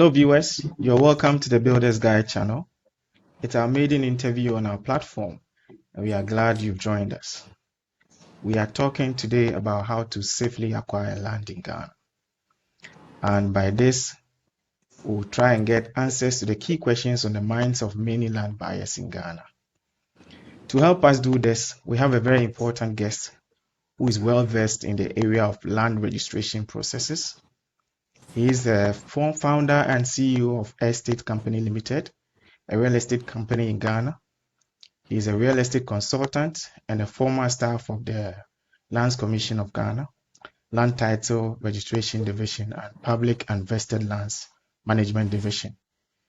Hello viewers, you're welcome to the Builders Guide channel. It's our maiden interview on our platform and we are glad you've joined us. We are talking today about how to safely acquire land in Ghana. And by this, we'll try and get answers to the key questions on the minds of many land buyers in Ghana. To help us do this, we have a very important guest who is well versed in the area of land registration processes. He is the founder and CEO of Estate Company Limited, a real estate company in Ghana. He is a real estate consultant and a former staff of the Lands Commission of Ghana, Land Title Registration Division, and Public and Vested Lands Management Division.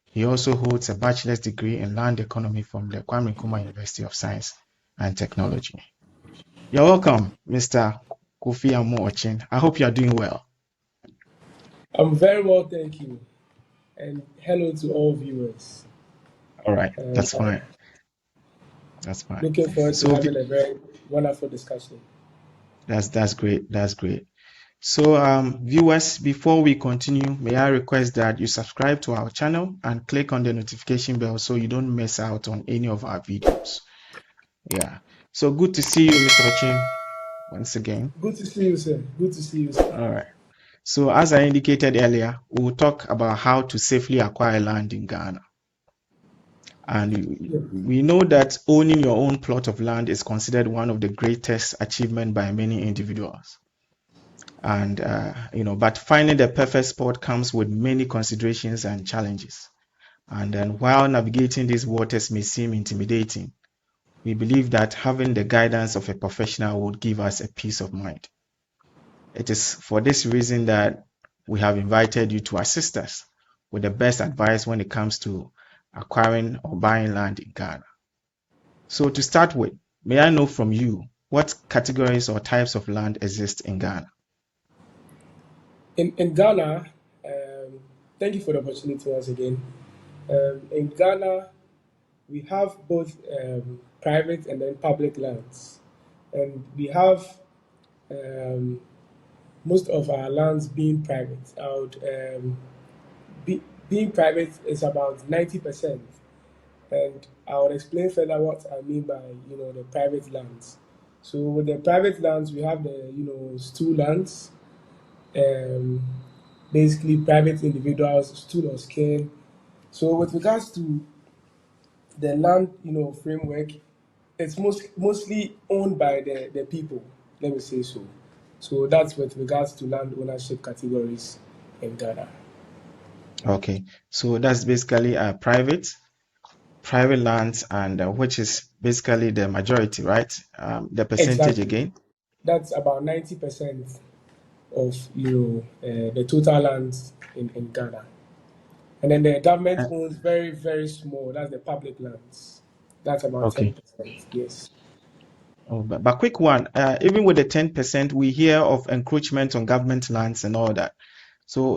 He also holds a bachelor's degree in land economy from the Kwame Nkrumah University of Science and Technology. You're welcome, Mr. Kofi Amoh-Okyene. I hope you're doing well. I'm very well, thank you. And hello to all viewers. All right, that's fine. That's fine. Looking forward to having a very wonderful discussion. That's great. That's great. So viewers, before we continue, may I request that you subscribe to our channel and click on the notification bell so you don't miss out on any of our videos. Yeah. So good to see you, Mr. Okyene, once again. Good to see you, sir. Good to see you, sir. All right. So as I indicated earlier, we'll talk about how to safely acquire land in Ghana. And we know that owning your own plot of land is considered one of the greatest achievements by many individuals. And but finding the perfect spot comes with many considerations and challenges. And then while navigating these waters may seem intimidating, we believe that having the guidance of a professional would give us a peace of mind. It is for this reason that we have invited you to assist us with the best advice when it comes to acquiring or buying land in Ghana. So to start with, may I know from you what categories or types of land exist in Ghana? In Ghana, thank you for the opportunity once again. In Ghana, we have both private and then public lands. And we have most of our lands being private. Being private is about 90%. And I will explain further what I mean by the private lands. So with the private lands, we have the stool lands, basically private individuals, stool or skin. So with regards to the land framework, it's mostly owned by the people. Let me say so. So that's with regards to land ownership categories in Ghana. Okay, so that's basically private lands, and which is basically the majority, right? The percentage again. That's about 90% of the total lands in Ghana, and then the government owns very, very small. That's the public lands. That's about 10%. Yes. Oh, but quick one. Even with the 10%, we hear of encroachment on government lands and all that. So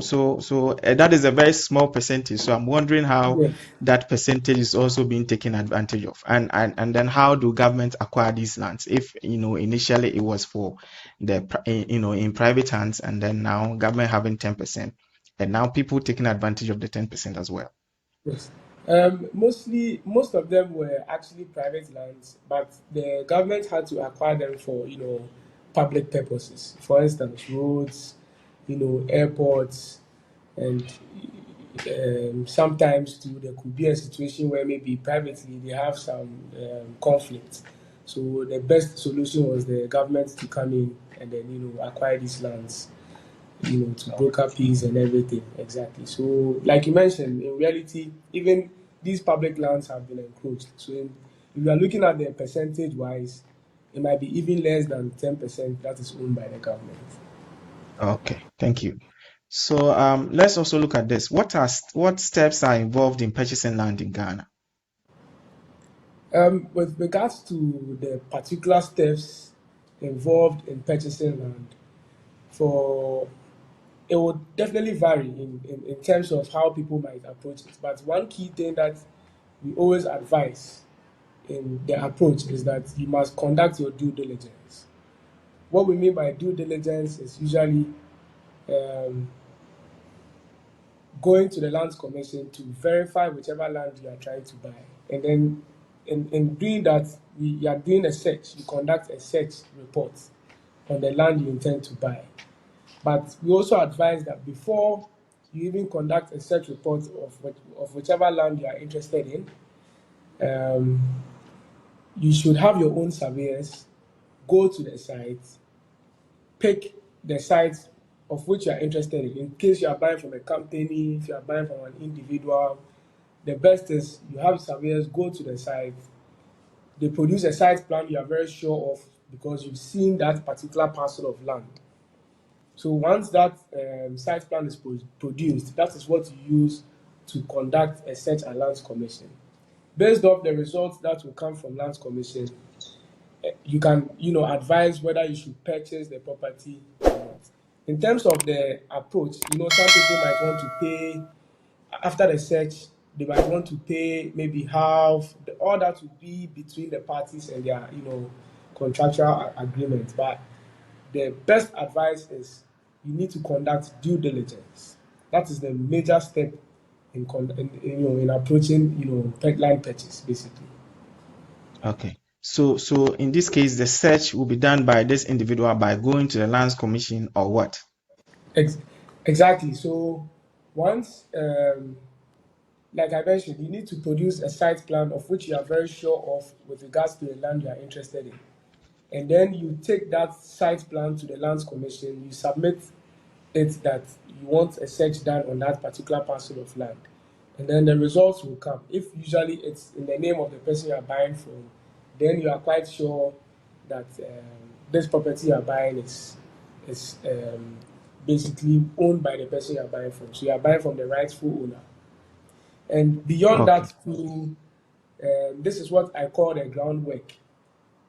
that is a very small percentage. So I'm wondering how that percentage is also being taken advantage of, and then how do governments acquire these lands? If initially it was for the in private hands, and then now government having 10%, and now people taking advantage of the 10% as well. Yes. Most of them were actually private lands, but the government had to acquire them for public purposes. For instance, roads, airports, and sometimes too there could be a situation where maybe privately they have some conflict. So the best solution was the government to come in and then acquire these lands, to broker peace and everything. Exactly. So, like you mentioned, in reality, even these public lands have been encroached. So, if you are looking at the percentage wise, it might be even less than 10% that is owned by the government. Okay, thank you. So, let's also look at this. What steps are involved in purchasing land in Ghana? With regards to the particular steps involved in purchasing land, it would definitely vary in terms of how people might approach it. But one key thing that we always advise in the approach is that you must conduct your due diligence. What we mean by due diligence is usually going to the Lands Commission to verify whichever land you are trying to buy. And then in doing that, you are doing a search. You conduct a search report on the land you intend to buy. But we also advise that before you even conduct a search report of whichever land you are interested in, you should have your own surveyors go to the site, pick the site of which you are interested in case you are buying from a company, if you are buying from an individual. The best is you have surveyors go to the site, they produce a site plan you are very sure of because you've seen that particular parcel of land. So once that site plan is produced, that is what you use to conduct a search and lands commission. Based off the results that will come from lands commission, you can advise whether you should purchase the property or not. In terms of the approach, some people might want to pay after the search. They might want to pay maybe half. All that would be between the parties and their contractual agreement. But the best advice is you need to conduct due diligence. That is the major step in approaching land purchase basically. Okay. So in this case, the search will be done by this individual by going to the Lands Commission or what? Exactly. So once, like I mentioned, you need to produce a site plan of which you are very sure of with regards to the land you are interested in. And then you take that site plan to the Lands Commission, you submit it that you want a search done on that particular parcel of land. And then the results will come. If usually it's in the name of the person you are buying from, then you are quite sure that this property you are buying is basically owned by the person you are buying from. So you are buying from the rightful owner. And beyond Okay. that, this is what I call the groundwork.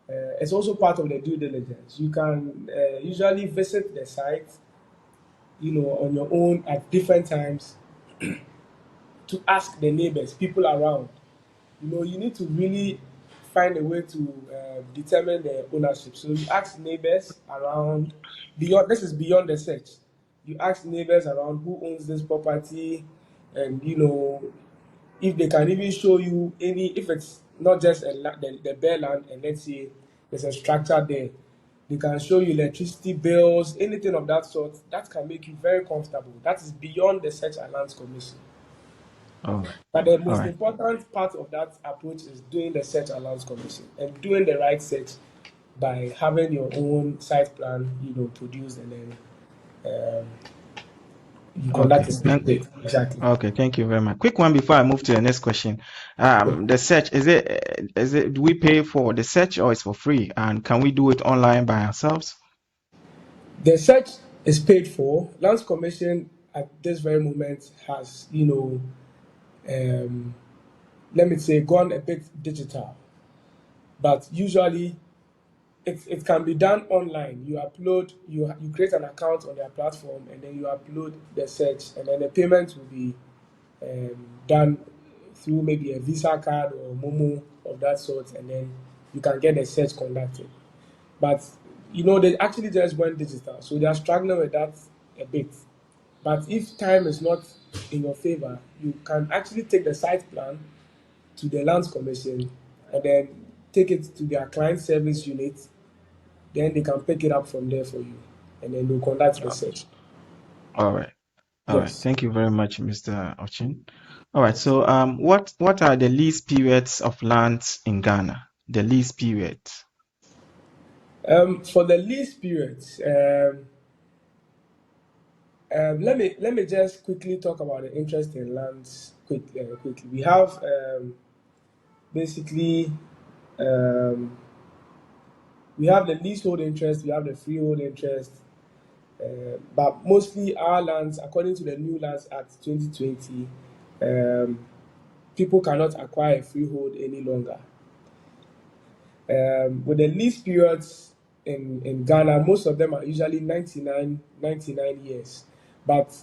It's also part of the due diligence. You can usually visit the site, on your own at different times to ask the neighbors, people around. You need to really find a way to determine the ownership. So you ask neighbors around. Beyond this is beyond the search. You ask neighbors around who owns this property, and if they can even show you if it's not just the bare land, and let's say there's a structure there, they can show you electricity bills, anything of that sort. That can make you very comfortable. That is beyond the search and lands commission. All right. But the All most right. important part of that approach is doing the search and lands commission and doing the right search by having your own site plan, produced, and then you conduct Okay. a search. Exactly. Okay, thank you very much. Quick one before I move to the next question. The search, do we pay for the search or it's for free? And can we do it online by ourselves? The search is paid for. Lands Commission at this very moment has, let me say, gone a bit digital. But usually it can be done online. You create an account on their platform, and then you upload the search, and then the payment will be done through maybe a Visa card or Momo of that sort, and then you can get the search conducted. But they actually just went digital, so they are struggling with that a bit. But if time is not in your favor, you can actually take the site plan to the Lands Commission and then take it to their client service unit. Then they can pick it up from there for you, and then they'll conduct the search. All right. All right. Yes. Thank you very much, Mr. Ochin. All right. So, what are the lease periods of lands in Ghana? The lease period. For the lease periods, let me just quickly talk about the interest in lands quickly. We have basically we have the leasehold interest, we have the freehold interest, but mostly our lands, according to the New Lands Act 2020, people cannot acquire a freehold any longer. With the lease periods in Ghana, most of them are usually 99 years, but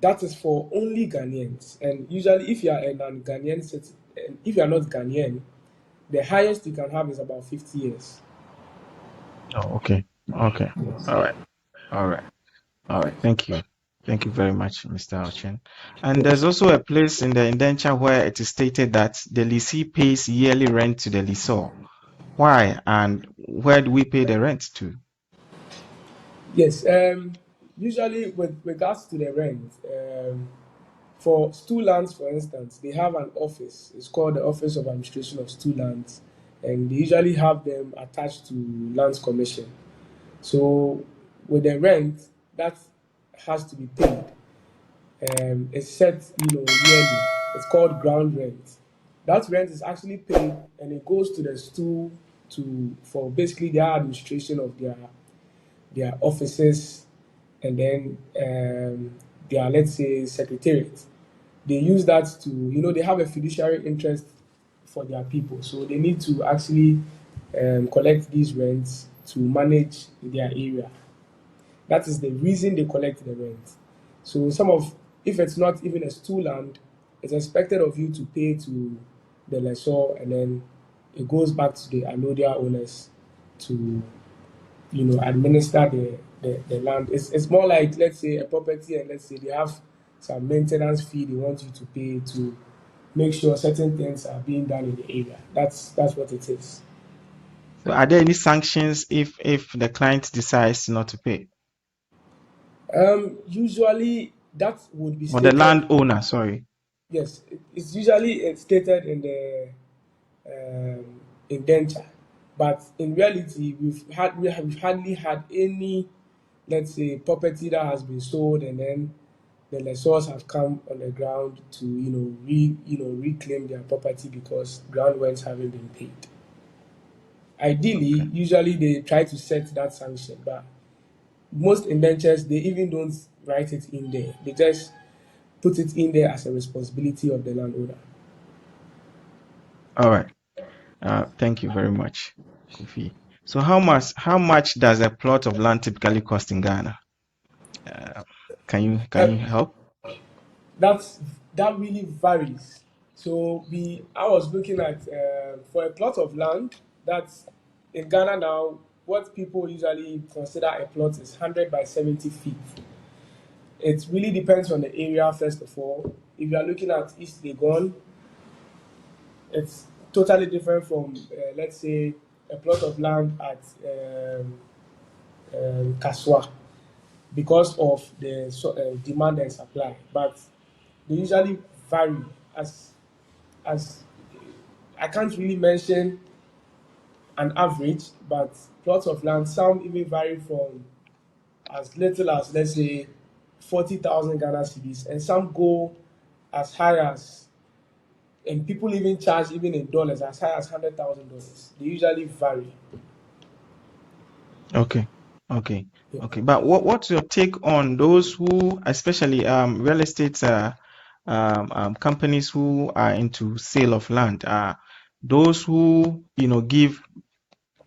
that is for only Ghanaians. And usually, if you are a non-Ghanaian citizen, if you are not Ghanaian, the highest you can have is about 50 years. Oh, okay. Okay. Yes. All right. All right. All right. Thank you. Thank you very much, Mr. Ochin. And there's also a place in the indenture where it is stated that the lessee pays yearly rent to the lessor. Why and where do we pay the rent to? Yes, usually with regards to the rent, for stool lands, for instance, they have an office. It's called the Office of Administration of Stool Lands, and they usually have them attached to Lands Commission. So with the rent, that has to be paid. It's set, yearly. It's called ground rent. That rent is actually paid, and it goes to the stool to for basically their administration of their offices, and then their, let's say, secretariat. They use that to, they have a fiduciary interest for their people, so they need to actually collect these rents to manage their area. That is the reason they collect the rent. So if it's not even a stool land, it's expected of you to pay to the lessor, and then it goes back to the allodial owners to, administer the land. It's more like, let's say, a property, and let's say they have some maintenance fee they want you to pay to make sure certain things are being done in the area. That's what it is. So are there any sanctions if the client decides not to pay? Usually that would be Or the stated. landowner, sorry. Yes, it's usually stated in the indenture, but in reality, we've hardly had any, let's say, property that has been sold, and then the lessors have come on the ground to, reclaim their property because ground rents haven't been paid. Okay. Ideally, usually they try to set that sanction, but most indentures, they even don't write it in there. They just put it in there as a responsibility of the landowner. All right. Thank you very much, Kofi. So how much does a plot of land typically cost in Ghana? Uh, can Uh, you help? that's that really varies. So I was looking at, for a plot of land that's in Ghana now. What people usually consider a plot is 100 by 70 feet. It really depends on the area. First of all, if you are looking at East Legon, it's totally different from, let's say, a plot of land at Kaswa, because of the demand and supply. But they usually vary as I can't really mention an average, but plots of land, some even vary from as little as, let's say, 40,000 Ghana cedis, and some go as high as, and people even charge even in dollars as high as $100,000. They usually vary. Okay. Okay. Yeah. Okay. But what's your take on those who, especially real estate companies who are into sale of land, those who give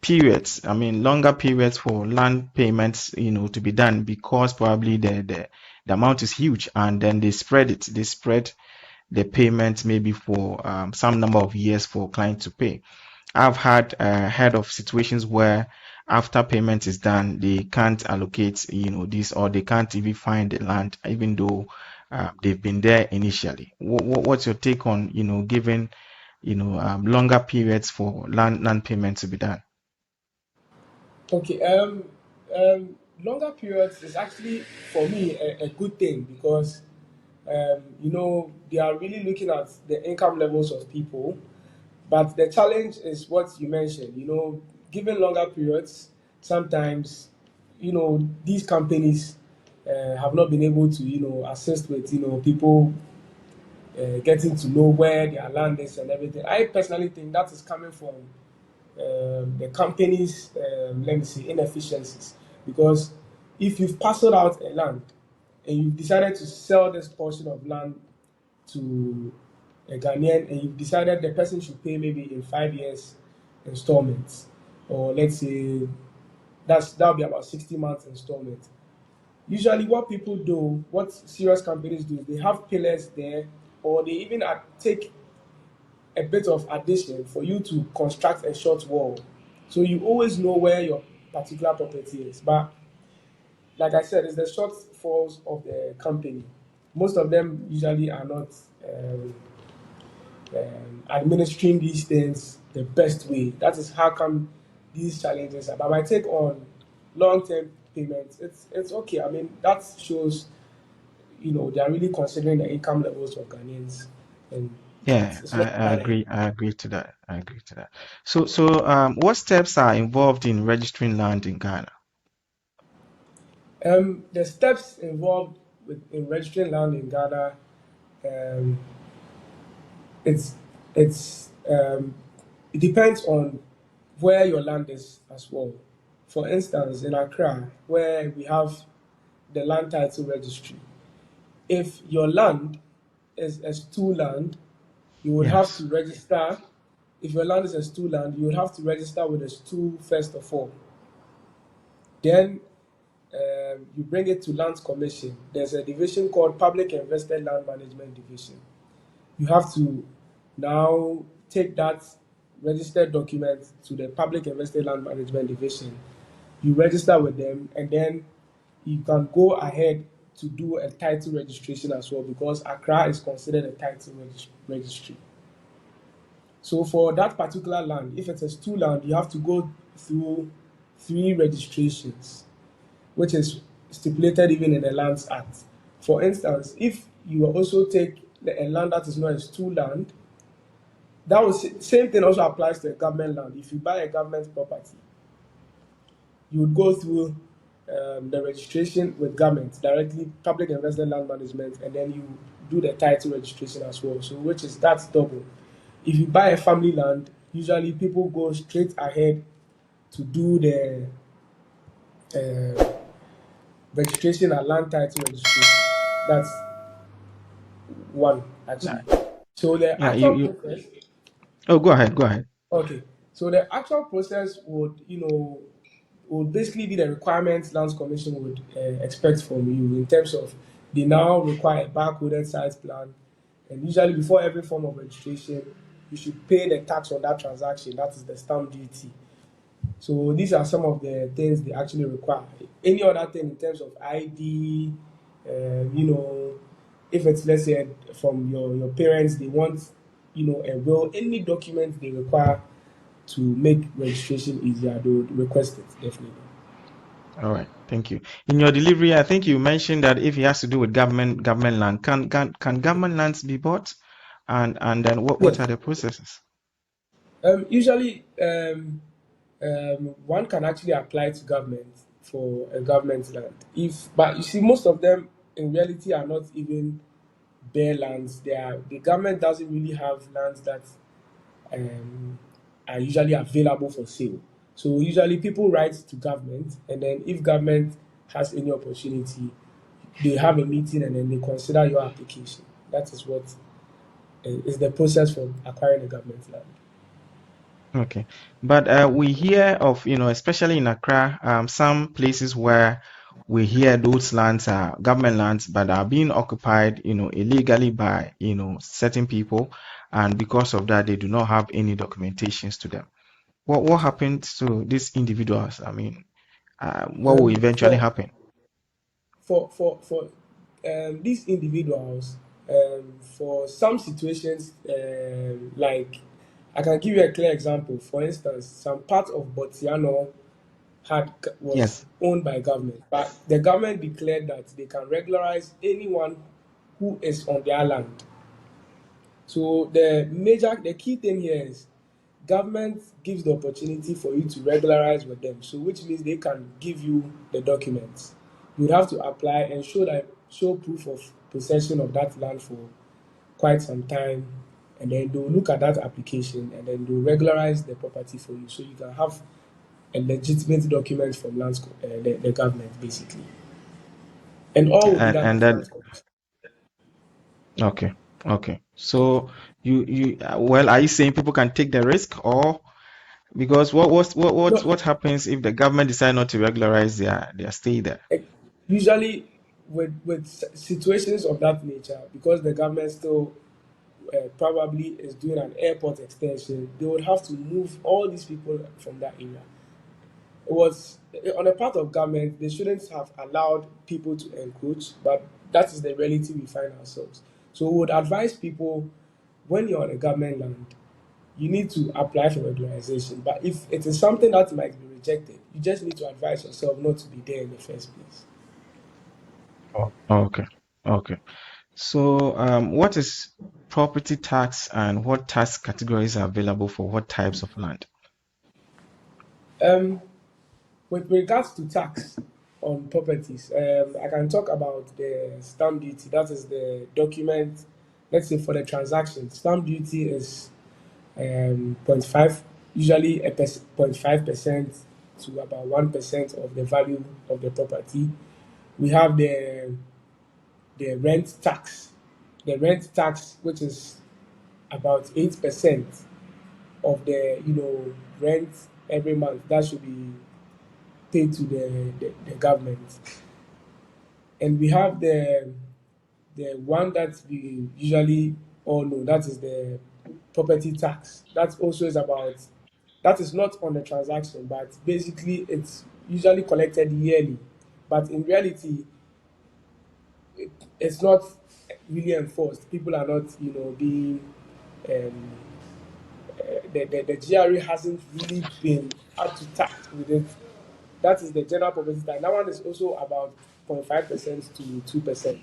periods, I mean longer periods for land payments, to be done because probably the amount is huge, and then they spread the payment maybe for some number of years for client to pay. I've had heard of situations where after payment is done, they can't allocate, this, or they can't even find the land, even though they've been there initially. What's your take on, giving, longer periods for land payment to be done? Okay. Longer periods is actually, for me, a good thing because, they are really looking at the income levels of people. But the challenge is what you mentioned. Given longer periods, sometimes, these companies have not been able to, assist with, people getting to know where their land is and everything. I personally think that is coming from the company's, let me say, inefficiencies. Because if you've parceled out a land and you've decided to sell this portion of land to a Ghanaian, and you've decided the person should pay maybe in 5 years installments, or let's say that'll be about 60 months installment. Usually, what people do, what serious companies do, is they have pillars there, or they even take a bit of addition for you to construct a short wall. So you always know where your particular property is. But like I said, it's the shortfalls of the company. Most of them usually are not um, administering these things the best way. That is how come these challenges are. But my take on long-term payments, it's okay. I mean, that shows they are really considering the income levels of Ghanaians, and Yeah, it's not I bad. agree. I agree to that. I agree to that. What steps are involved in registering land in Ghana? The steps involved in registering land in Ghana, um, it's it's it depends on where your land is as well. For instance, in Accra, where we have the land title registry, if your land is a stool land, you would have Yes. to register. If your land is a stool land, you would have to register with a stool first of all. Then you bring it to Lands Commission. There's a division called Public Invested Land Management Division. You have to now take that registered document to the Public Invested Land Management Division. You register with them, and then you can go ahead to do a title registration as well, because Accra is considered a title registry. So for that particular land, if it's a stool land, you have to go through 3 registrations, which is stipulated even in the Lands Act. For instance, if you also take a land that is not a stool land, that was same thing also applies to a government land. If you buy a government property, you would go through the registration with government directly, public invested land management, and then you do the title registration as well. So which is that's double. If you buy a family land, usually people go straight ahead to do the uh, registration and land title registration. That's one Yeah. actually. So the Yeah. actual process, Oh, go ahead. Go ahead. okay. So the actual process would basically be the requirements Lands Commission would expect from you in terms of they now require a barcoded size plan, and usually before every form of registration, you should pay the tax on that transaction. That is the stamp duty. So these are some of the things they actually require. Any other thing in terms of ID, if it's let's say from your parents, they want a will, any document they require to make registration easier, they would request it definitely. All right. Thank you. In your delivery, I think you mentioned that if it has to do with government land, can government lands be bought? And then what Yes. are the processes? Usually, one can actually apply to government for a government land. But you see, most of them in reality are not even bare lands. The government doesn't really have lands that um, are usually available for sale. So usually people write to government, and then if government has any opportunity, they have a meeting and then they consider your application. That is what is the process for acquiring a government land. Okay. But we hear of, especially in Accra, some places where we hear those lands are government lands, but are being occupied, illegally by, certain people. And because of that, they do not have any documentations to them. What happened to these individuals? I mean, what will Um, eventually for happen? for these individuals, for some situations, like I can give you a clear example. For instance, some part of Botiano was Yes. owned by government, but the government declared that they can regularize anyone who is on their land. So the key thing here is government gives the opportunity for you to regularize with them. So which means they can give you the documents. You would have to apply and show proof of possession of that land for quite some time, and then they'll look at that application and then they'll regularize the property for you, so you can have a legitimate document from the government basically, and all will be done And at then Lands Commission. okay, okay. So well, are you saying people can take the risk, or because No, what happens if the government decide not to regularize their stay there? eh, usually with situations of that nature, because the government still probably is doing an airport extension, they would have to move all these people from that area. was on the part of government, they shouldn't have allowed people to encroach, but that is the reality we find ourselves. So we would advise people, when you're on a government land, you need to apply for regularization. But if it is something that might be rejected, you just need to advise yourself not to be there in the first place. Oh, okay. Okay. So, what is property tax and what tax categories are available for what types of land? Um, with regards to tax on properties, I can talk about the stamp duty. That is the document, let's say for the transaction. Stamp duty is zero point 0.5, usually 0.5% to about 1% of the value of the property. We have the rent tax. The rent tax, which is about 8% of the rent every month, that should be paid to the government. And we have the one that we usually all know, that is the property tax. That also is about, that is not on the transaction, but basically it's usually collected yearly. But in reality, it's not really enforced. People are not, being um, the GRA hasn't really been up to tact with it. That is the general property tax. That one is also about 0.5% to 2%.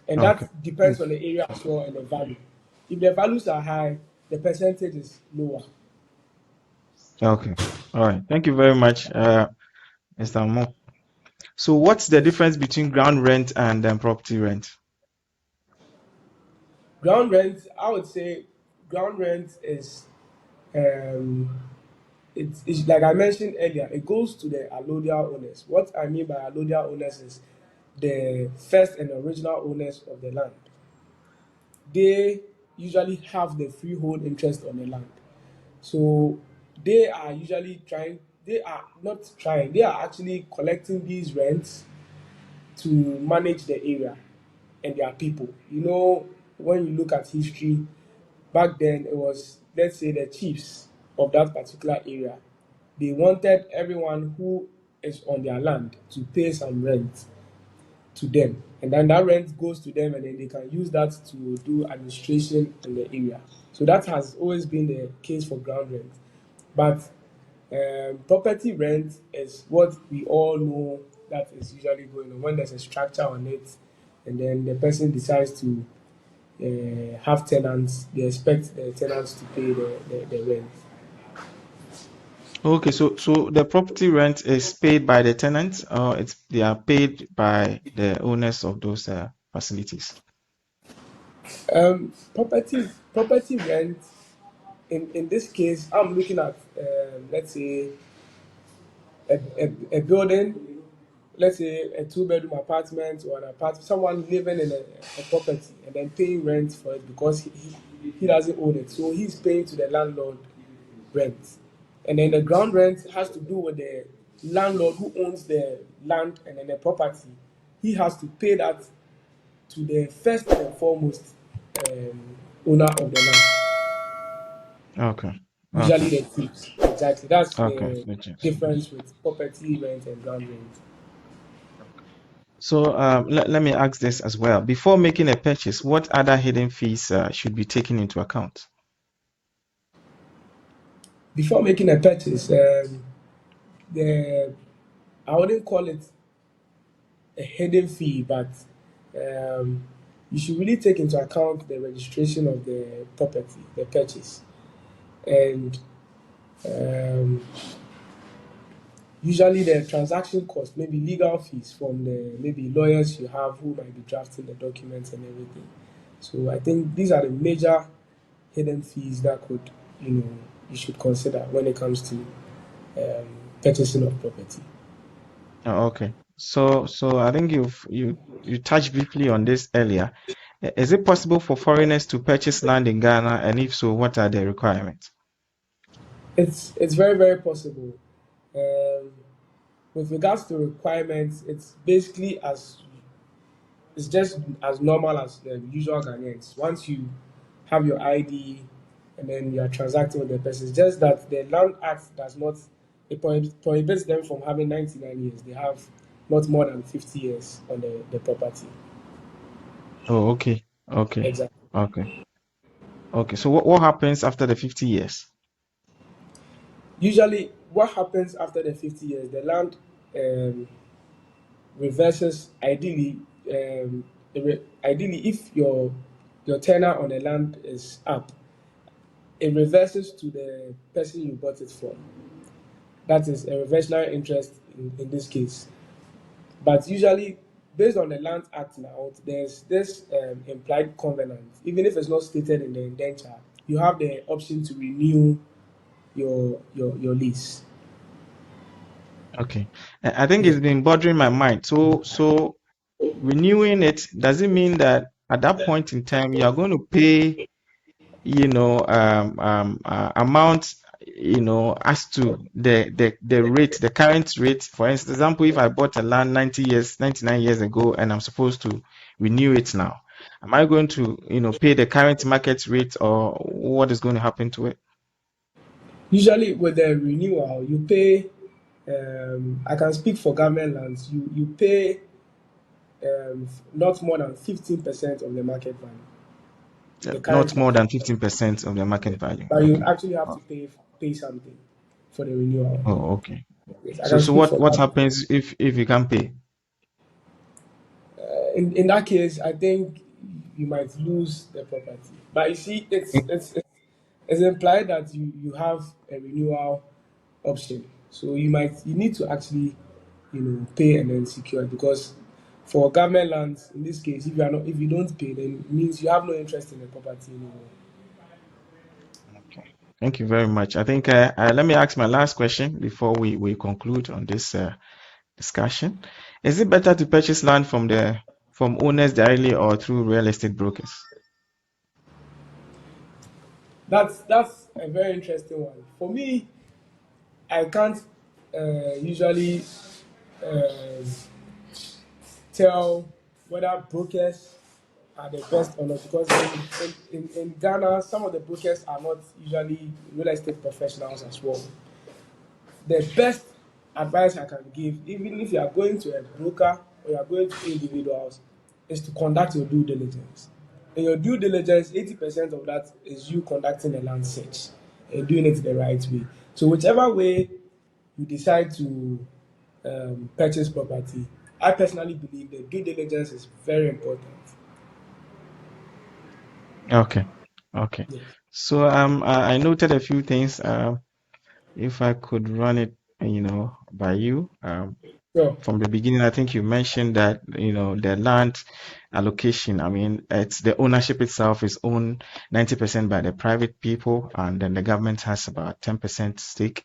And Okay. that depends on the area as well and the value. If the values are high, the percentage is lower. Okay. All right. Thank you very much, Mr. Mo. So, what's the difference between ground rent and property rent? Ground rent, I would say, ground rent is um, it's like I mentioned earlier, it goes to the allodial owners. What I mean by allodial owners is the first and original owners of the land. They usually have the freehold interest on the land. So they are usually trying, they are not trying, they are actually collecting these rents to manage the area and their people. When you look at history, back then it was, let's say, the chiefs of that particular area. They wanted everyone who is on their land to pay some rent to them. And then that rent goes to them and then they can use that to do administration in the area. So that has always been the case for ground rent. But property rent is what we all know that is usually going on when there's a structure on it and then the person decides to have tenants, they expect the tenants to pay the rent. Okay, so the property rent is paid by the tenants, or they are paid by the owners of those facilities. Property rent, in this case, I'm looking at, let's say, a building, let's say a two-bedroom apartment or an apartment, someone living in a property and then paying rent for it because he doesn't own it. So he's paying to the landlord rent. And then the ground rent has to do with the landlord who owns the land and then the property. He has to pay that to the first and foremost um, owner of the land. Okay, Usually okay, the thieves. Exactly. That's okay. the Legit. difference with property rent and ground rent. So let me ask this as well. Before making a purchase, what other hidden fees should be taken into account? Before making a purchase, the I wouldn't call it a hidden fee, but um, you should really take into account the registration of the property, the purchase, and um, usually the transaction cost, maybe legal fees from the maybe lawyers you have who might be drafting the documents and everything. So I think these are the major hidden fees that you know, you should consider when it comes to um, purchasing of property. Oh, okay. So I think you touched briefly on this earlier. Is it possible for foreigners to purchase land in Ghana, and if so, what are the requirements? It's very very possible. Um, with regards to requirements, it's just as normal as the usual Ghanaians. Once you have your ID and then you are transacting with the person, it's just that the Land Act does not it prohibits them from having 99 years. They have not more than 50 years on the property. Oh, okay. Okay. Exactly. Okay. Okay. So what happens after the 50 years? Usually, what happens after the 50 years, the land um, reverses ideally if your tenure on the land is up, it reverses to the person you bought it from. That is a reversionary interest in this case. But usually, based on the Land Act now, there's this implied covenant. Even if it's not stated in the indenture, you have the option to renew your lease. Okay. I think Yeah. it's been bothering my mind. So renewing it, does it mean that at that point in time you are going to pay, amount, as to the rate, the current rate? For example, if I bought a land 99 years ago and I'm supposed to renew it now, am I going to, pay the current market rate, or what is going to happen to it? Usually, with the renewal, you pay. I can speak for government lands. You pay not more than 15% of the market value, the Not current more market than value. 15% of the market value. But you Okay. actually have Oh, to pay something for the renewal. oh, okay. Yes, I So can so speak what for what that. happens if you can't pay? In that case, I think you might lose the property. But you see, it's implied that you have a renewal option. So you need to actually pay and then secure it, because for government lands in this case, if you don't pay, then it means you have no interest in the property anymore. Okay. Thank you very much. I think let me ask my last question before we conclude on this discussion. Is it better to purchase land from owners directly or through real estate brokers? That's a very interesting one. For me, I can't usually um tell whether brokers are the best or not, because in Ghana, some of the brokers are not usually real estate professionals as well. The best advice I can give, even if you are going to a broker or you are going to individuals, is to conduct your due diligence. In your due diligence, 80% of that is you conducting a land search and doing it the right way. So whichever way you decide to purchase property, I personally believe that due diligence is very important. Okay. Okay. Yes. So I noted a few things. If I could run it, by you. So From the beginning, I think you mentioned that, the land allocation, I mean, it's the ownership itself is owned 90% by the private people, and then the government has about 10% stake.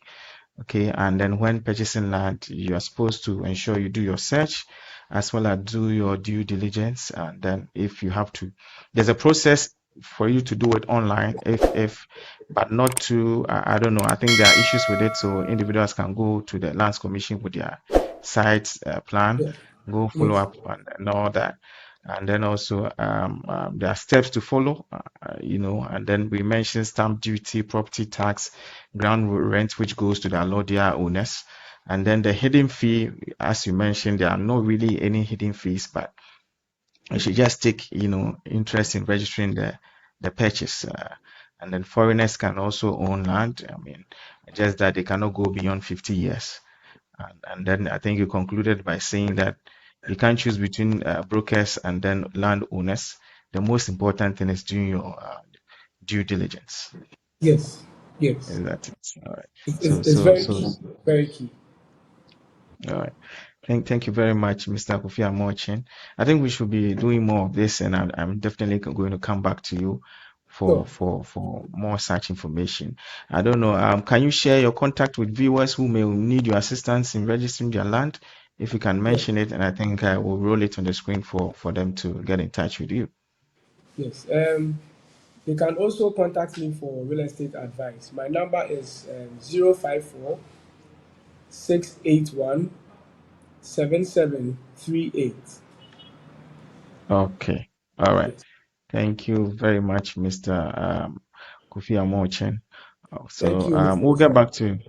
Okay, and then when purchasing land, you are supposed to ensure you do your search as well as do your due diligence. And then if you have to, there's a process for you to do it online. If but not to, I don't know. I think there are issues with it, so individuals can go to the Lands Commission with their site plan, yeah, go follow yes, up and all that. And then also there are steps to follow, and then we mentioned stamp duty, property tax, ground rent, which goes to the allodial owners. And then the hidden fee, as you mentioned, there are not really any hidden fees, but you should just take, interest in registering the purchase. And then foreigners can also own land. I mean, just that they cannot go beyond 50 years. And then I think you concluded by saying that you can't choose between brokers and then landowners. The most important thing is doing your due diligence. yes, yes. Is that it? All right. It's very key, very key. All right. Thank you very much, Mr. Kofi Amochin. I think we should be doing more of this, and I'm definitely going to come back to you for So for more such information. I don't know. Can you share your contact with viewers who may need your assistance in registering their land? If you can yes, mention it, and I think I will roll it on the screen for them to get in touch with you. yes. They can also contact me for real estate advice. My number is 054 Okay. All right. Yes. Thank you very much, Mr. Kofi Amochin. Thank So you, Mr. we'll get Ofia. back to you.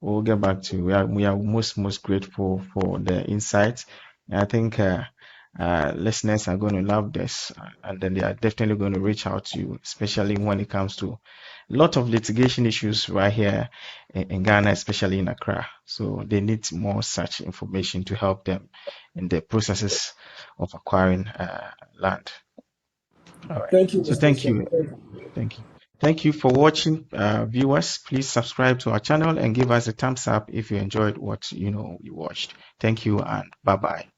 we'll get back to you. We are most grateful for the insights. And I think listeners are going to love this, and then they are definitely going to reach out to you, especially when it comes to a lot of litigation issues right here in Ghana, especially in Accra. So they need more such information to help them in the processes of acquiring land. All right. Thank you, So Mr. thank Sir. you. Thank you. Thank you for watching, viewers. Please subscribe to our channel and give us a thumbs up if you enjoyed what you watched. Thank you and bye bye.